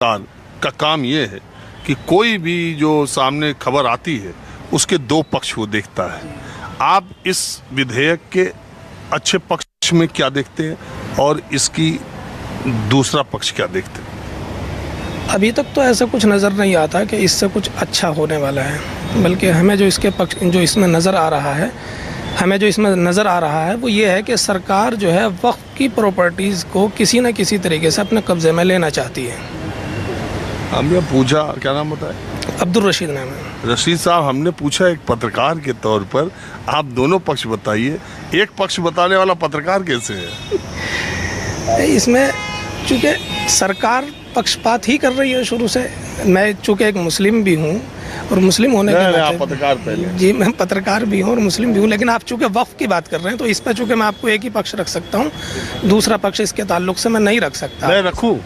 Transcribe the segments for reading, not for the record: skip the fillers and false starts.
का काम ये है कि कोई भी जो सामने खबर आती है उसके दो पक्ष वो देखता है। आप इस विधेयक के अच्छे पक्ष में क्या देखते हैं और इसकी दूसरा पक्ष क्या देखते हैं? अभी तक तो ऐसा कुछ नज़र नहीं आता कि इससे कुछ अच्छा होने वाला है, बल्कि हमें जो इसमें नज़र आ रहा है वो ये है कि सरकार जो है वक्फ की प्रॉपर्टीज़ को किसी न किसी तरीके से अपने कब्ज़े में लेना चाहती है। हमने पूछा, क्या नाम बताया? अब्दुल रशीद नाम है। रशीद साहब, हमने पूछा एक पत्रकार के तौर पर, आप दोनों पक्ष बताइए। एक पक्ष बताने वाला पत्रकार कैसे है? इसमें चूँकि सरकार पक्षपात ही कर रही है शुरू से। मैं चूँकि एक मुस्लिम भी हूँ और मुस्लिम होने के नाते, आप पत्रकार पहले। जी, मैं पत्रकार भी हूँ और मुस्लिम भी हूँ, लेकिन आप चूँकि वक्फ की बात कर रहे हैं तो इस पर चूँकि मैं आपको एक ही पक्ष रख सकता हूँ, दूसरा पक्ष इसके ताल्लुक से मैं नहीं रख सकता। मैं रखूँ?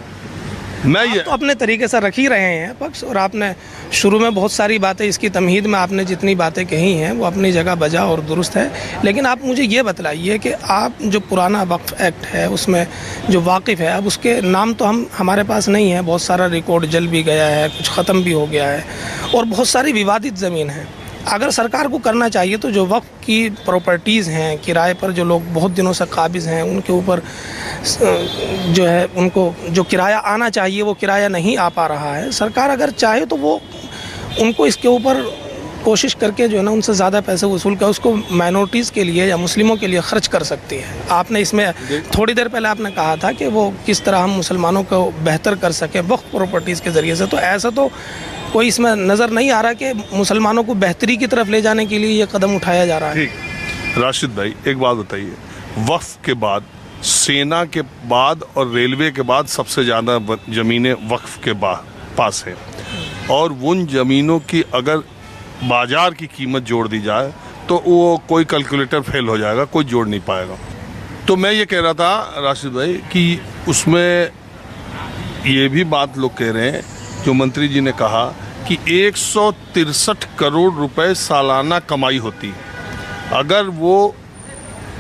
मैं ये तो अपने तरीके से रख ही रहे हैं पक्ष, और आपने शुरू में बहुत सारी बातें इसकी तमहीद में आपने जितनी बातें कही हैं वो अपनी जगह बजा और दुरुस्त है। लेकिन आप मुझे ये बतलाइए कि आप जो पुराना वक्फ एक्ट है उसमें जो वाकिफ़ है, अब उसके नाम तो हमारे पास नहीं है, बहुत सारा रिकॉर्ड जल भी गया है, कुछ ख़त्म भी हो गया है और बहुत सारी विवादित ज़मीन है। अगर सरकार को करना चाहिए तो जो वक्फ की प्रॉपर्टीज़ हैं, किराए पर जो लोग बहुत दिनों से काबिज़ हैं, उनके ऊपर जो है उनको जो किराया आना चाहिए वो किराया नहीं आ पा रहा है। सरकार अगर चाहे तो वो उनको इसके ऊपर कोशिश करके जो है ना उनसे ज़्यादा पैसे वसूल कर उसको माइनॉरिटीज़ के लिए या मुस्लिमों के लिए ख़र्च कर सकती है। आपने इसमें थोड़ी देर पहले आपने कहा था कि वो किस तरह हम मुसलमानों को बेहतर कर सकें वक्फ प्रॉपर्टीज़ के ज़रिए से, तो ऐसा तो कोई इसमें नज़र नहीं आ रहा कि मुसलमानों को बेहतरी की तरफ ले जाने के लिए ये कदम उठाया जा रहा है। ठीक। राशिद भाई, एक बात बताइए, वक्फ के बाद, सेना के बाद और रेलवे के बाद सबसे ज़्यादा ज़मीनें वक्फ के पास हैं, और उन ज़मीनों की अगर बाज़ार की कीमत जोड़ दी जाए तो वो कोई कैलकुलेटर फेल हो जाएगा, कोई जोड़ नहीं पाएगा। तो मैं ये कह रहा था राशिद भाई कि उसमें ये भी बात लोग कह रहे हैं, जो मंत्री जी ने कहा कि 163 करोड़ रुपए सालाना कमाई होती है। अगर वो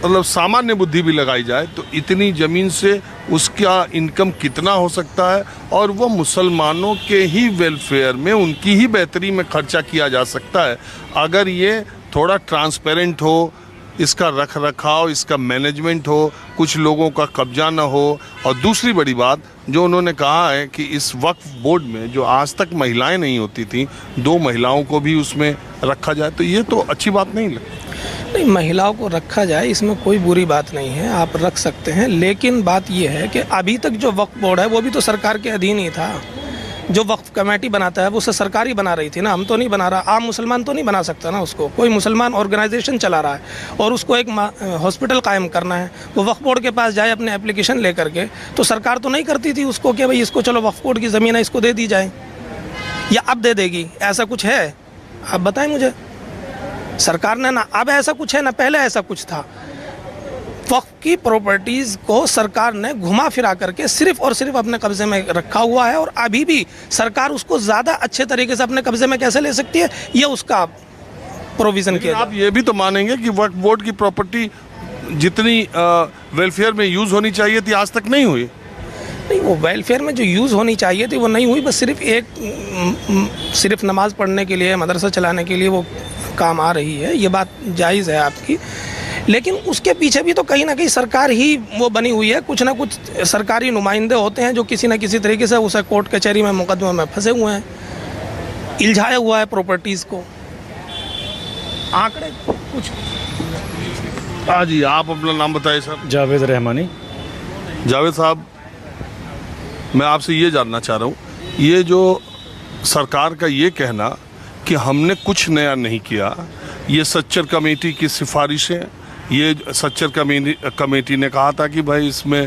मतलब सामान्य बुद्धि भी लगाई जाए तो इतनी ज़मीन से उसका इनकम कितना हो सकता है, और वो मुसलमानों के ही वेलफेयर में, उनकी ही बेहतरी में खर्चा किया जा सकता है अगर ये थोड़ा ट्रांसपेरेंट हो, इसका रख रखाव, इसका मैनेजमेंट हो, कुछ लोगों का कब्जा ना हो। और दूसरी बड़ी बात जो उन्होंने कहा है कि इस वक्फ बोर्ड में जो आज तक महिलाएं नहीं होती थी, 2 महिलाओं को भी उसमें रखा जाए, तो ये तो अच्छी बात नहीं लगती। नहीं, महिलाओं को रखा जाए इसमें कोई बुरी बात नहीं है, आप रख सकते हैं। लेकिन बात यह है कि अभी तक जो वक्फ बोर्ड है वो भी तो सरकार के अधीन ही था। जो वक्फ कमेटी बनाता है वो उसे सरकार ही बना रही थी ना, हम तो नहीं बना रहा। आम मुसलमान तो नहीं बना सकता ना उसको, कोई मुसलमान ऑर्गेनाइजेशन चला रहा है और उसको एक हॉस्पिटल कायम करना है, वो वक्फ बोर्ड के पास जाए अपने एप्लीकेशन लेकर के, तो सरकार तो नहीं करती थी उसको कि भाई इसको चलो वक्फ बोर्ड की ज़मीन है इसको दे दी जाए, या अब दे देगी। ऐसा कुछ है? आप बताएं मुझे। सरकार ने ना अब ऐसा कुछ है ना पहले ऐसा कुछ था। वक्फ की प्रॉपर्टीज़ को सरकार ने घुमा फिरा करके सिर्फ और सिर्फ अपने कब्जे में रखा हुआ है, और अभी भी सरकार उसको ज़्यादा अच्छे तरीके से अपने कब्जे में कैसे ले सकती है ये उसका प्रोविज़न किया। आप ये भी तो मानेंगे कि वक्फ बोर्ड की प्रॉपर्टी जितनी वेलफेयर में यूज़ होनी चाहिए थी आज तक नहीं हुई। नहीं, वो वेलफेयर में जो यूज़ होनी चाहिए थी वो नहीं हुई, बस सिर्फ नमाज़ पढ़ने के लिए, मदरसा चलाने के लिए वो काम आ रही है। ये बात जायज़ है आपकी, लेकिन उसके पीछे भी तो कहीं ना कहीं सरकार ही वो बनी हुई है। कुछ ना कुछ सरकारी नुमाइंदे होते हैं जो किसी न किसी तरीके से उसे कोर्ट कचहरी में, मुकदमे में फंसे हुए हैं, इल्झाया हुआ है प्रॉपर्टीज़ को। आंकड़े कुछ। हाँ जी, आप अपना नाम बताइए सर। जावेद रहमानी। जावेद साहब, मैं आपसे ये जानना चाह रहा हूँ, ये जो सरकार का ये कहना कि हमने कुछ नया नहीं किया, ये सच्चर कमेटी की सिफारिशें, ये सच्चर कमेटी ने कहा था कि भाई इसमें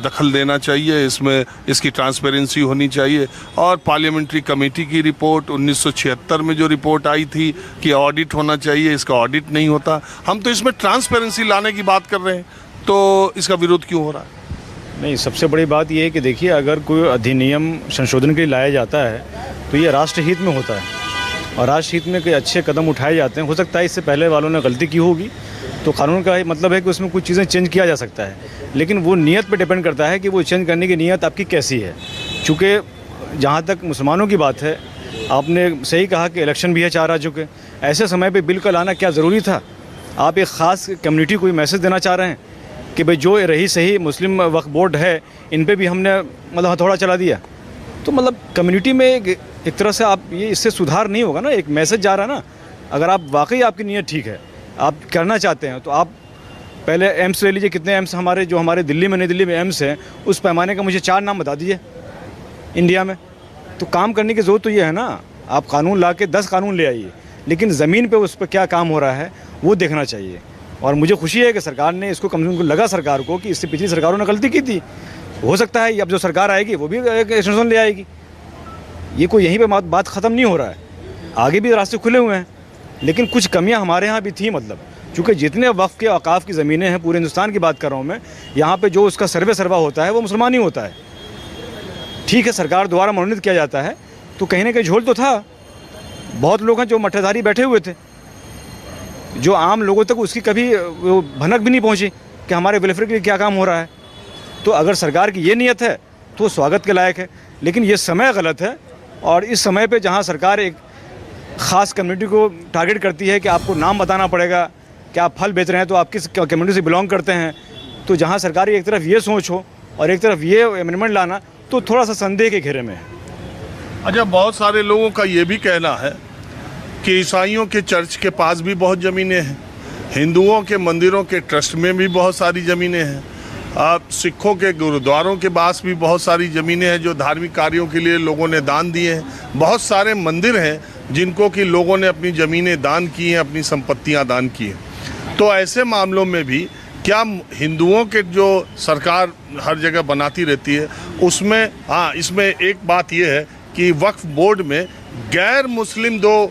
दखल देना चाहिए, इसमें इसकी ट्रांसपेरेंसी होनी चाहिए, और पार्लियामेंट्री कमेटी की रिपोर्ट 1976 में जो रिपोर्ट आई थी कि ऑडिट होना चाहिए, इसका ऑडिट नहीं होता। हम तो इसमें ट्रांसपेरेंसी लाने की बात कर रहे हैं, तो इसका विरोध क्यों हो रहा है? नहीं, सबसे बड़ी बात यह है कि देखिए, अगर कोई अधिनियम संशोधन के लिए लाया जाता है तो ये राष्ट्रहित में होता है, और राष्ट्रहित में कोई अच्छे कदम उठाए जाते हैं। हो सकता है इससे पहले वालों ने गलती की होगी, तो कानून का मतलब है कि उसमें कुछ चीज़ें चेंज किया जा सकता है, लेकिन वो नीयत पे डिपेंड करता है कि वो चेंज करने की नीयत आपकी कैसी है। चूँकि जहाँ तक मुसलमानों की बात है, आपने सही कहा कि इलेक्शन भी है 4 राज्यों के, ऐसे समय पे बिल का लाना क्या ज़रूरी था? आप एक ख़ास कम्युनिटी को मैसेज देना चाह रहे हैं कि भाई जो रही सही मुस्लिम वक्फ बोर्ड है, इन पे भी हमने मतलब हथौड़ा चला दिया। तो मतलब कम्युनिटी में एक तरह से आप ये इससे सुधार नहीं होगा ना, एक मैसेज जा रहा है ना। अगर आप वाकई आपकी नीयत ठीक है, आप करना चाहते हैं, तो आप पहले एम्स ले लीजिए। कितने एम्स हमारे जो हमारे दिल्ली में, नई दिल्ली में एम्स हैं, उस पैमाने का मुझे 4 नाम बता दीजिए इंडिया में। तो काम करने की ज़रूरत तो ये है ना, आप कानून ला के 10 कानून ले आइए, लेकिन ज़मीन पे उस पर क्या काम हो रहा है वो देखना चाहिए। और मुझे खुशी है कि सरकार ने इसको कम से कम लगा सरकार को कि इससे पिछली सरकारों ने गलती की थी। हो सकता है अब जो सरकार आएगी वो भी एक एक्सटेंशन ले आएगी। ये कोई यहीं पे बात ख़त्म नहीं हो रहा है, आगे भी रास्ते खुले हुए हैं। लेकिन कुछ कमियां हमारे यहाँ भी थी, मतलब चूँकि जितने वक्फ के औकाफ की ज़मीनें हैं, पूरे हिंदुस्तान की बात कर रहा हूँ मैं, यहाँ पे जो उसका सर्वा होता है वो मुसलमान ही होता है। ठीक है, सरकार द्वारा मनोनीत किया जाता है, तो कहीं ना कहीं झोल तो था। बहुत लोग हैं जो मठधारी बैठे हुए थे, जो आम लोगों तक उसकी कभी भनक भी नहीं पहुँची कि हमारे वेलफेयर के लिए क्या काम हो रहा है। तो अगर सरकार की ये नीयत है तो स्वागत के लायक है, लेकिन ये समय गलत है। और इस समय पे जहाँ सरकार एक ख़ास कम्युनिटी को टारगेट करती है कि आपको नाम बताना पड़ेगा कि आप फल बेच रहे हैं तो आप किस कम्युनिटी से बिलोंग करते हैं, तो जहाँ सरकार की एक तरफ ये सोच हो और एक तरफ ये अमेंडमेंट लाना, तो थोड़ा सा संदेह के घेरे में है। अच्छा, बहुत सारे लोगों का ये भी कहना है कि ईसाइयों के चर्च के पास भी बहुत ज़मीनें हैं, हिंदुओं के मंदिरों के ट्रस्ट में भी बहुत सारी ज़मीनें हैं, अब सिखों के गुरुद्वारों के पास भी बहुत सारी ज़मीनें हैं जो धार्मिक कार्यों के लिए लोगों ने दान दिए हैं। बहुत सारे मंदिर हैं जिनको कि लोगों ने अपनी ज़मीनें दान की हैं, अपनी संपत्तियां दान की हैं। तो ऐसे मामलों में भी क्या हिंदुओं के जो सरकार हर जगह बनाती रहती है उसमें, हाँ, इसमें एक बात यह है कि वक्फ बोर्ड में गैर मुस्लिम 2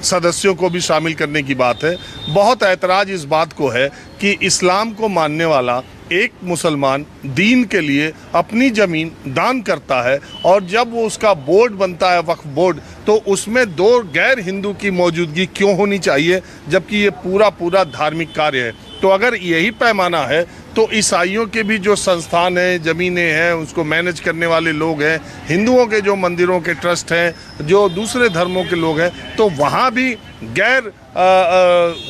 सदस्यों को भी शामिल करने की बात है। बहुत ऐतराज़ इस बात को है कि इस्लाम को मानने वाला एक मुसलमान दीन के लिए अपनी ज़मीन दान करता है, और जब वो उसका बोर्ड बनता है वक्फ बोर्ड, तो उसमें 2 गैर हिंदू की मौजूदगी क्यों होनी चाहिए, जबकि ये पूरा धार्मिक कार्य है। तो अगर यही पैमाना है तो ईसाइयों के भी जो संस्थान हैं, ज़मीनें हैं, उसको मैनेज करने वाले लोग हैं, हिंदुओं के जो मंदिरों के ट्रस्ट हैं, जो दूसरे धर्मों के लोग हैं, तो वहाँ भी गैर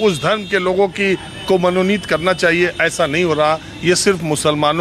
उस धर्म के लोगों को मनोनीत करना चाहिए। ऐसा नहीं हो रहा, ये सिर्फ मुसलमानों